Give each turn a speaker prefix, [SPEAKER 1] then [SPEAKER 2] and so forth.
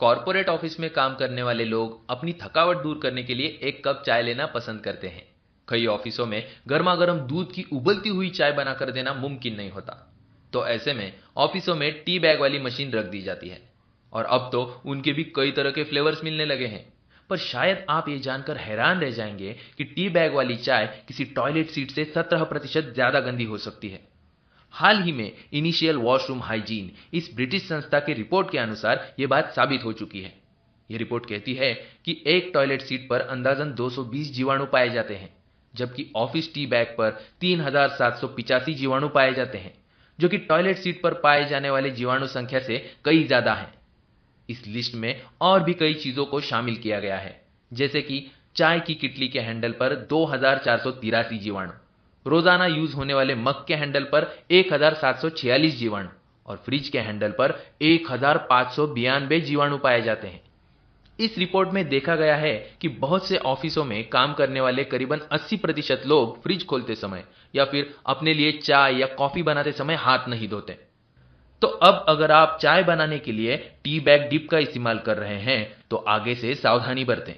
[SPEAKER 1] Corporate office में काम करने वाले लोग अपनी थकावट दूर करने के लिए एक कप चाय लेना पसंद करते हैं। कई ऑफिसों में गर्मा गर्म दूध की उबलती हुई चाय बनाकर देना मुमकिन नहीं होता। तो ऐसे में ऑफिसों में टी बैग वाली मशीन रख दी जाती है और अब तो उनके भी कई तरह के फ्लेवर्स मिलने लगे हैं। पर शायद आप ये जानकर हैरान रह जाएंगे कि टी बैग वाली चाय किसी टॉयलेट सीट से 17% ज्यादा गंदी हो सकती है। हाल ही में इनिशियल वॉशरूम हाइजीन इस ब्रिटिश संस्था की रिपोर्ट के अनुसार यह बात साबित हो चुकी है। यह रिपोर्ट कहती है कि एक टॉयलेट सीट पर अंदाजन 220 जीवाणु पाए जाते हैं, जबकि ऑफिस टी बैग पर 3785 जीवाणु पाए जाते हैं, जो कि टॉयलेट सीट पर पाए जाने वाले जीवाणु संख्या से कई ज्यादा है। इस लिस्ट में और भी कई चीजों को शामिल किया गया है, जैसे कि चाय की किटली के हैंडल पर 2483 जीवाणु, रोजाना यूज होने वाले मग के हैंडल पर 1746 जीवाणु और फ्रिज के हैंडल पर 1592 जीवाणु पाए जाते हैं। इस रिपोर्ट में देखा गया है कि बहुत से ऑफिसों में काम करने वाले करीबन 80% लोग फ्रिज खोलते समय या फिर अपने लिए चाय या कॉफी बनाते समय हाथ नहीं धोते। तो अब अगर आप चाय बनाने के लिए टी बैग डिप का इस्तेमाल कर रहे हैं तो आगे से सावधानी बरतें।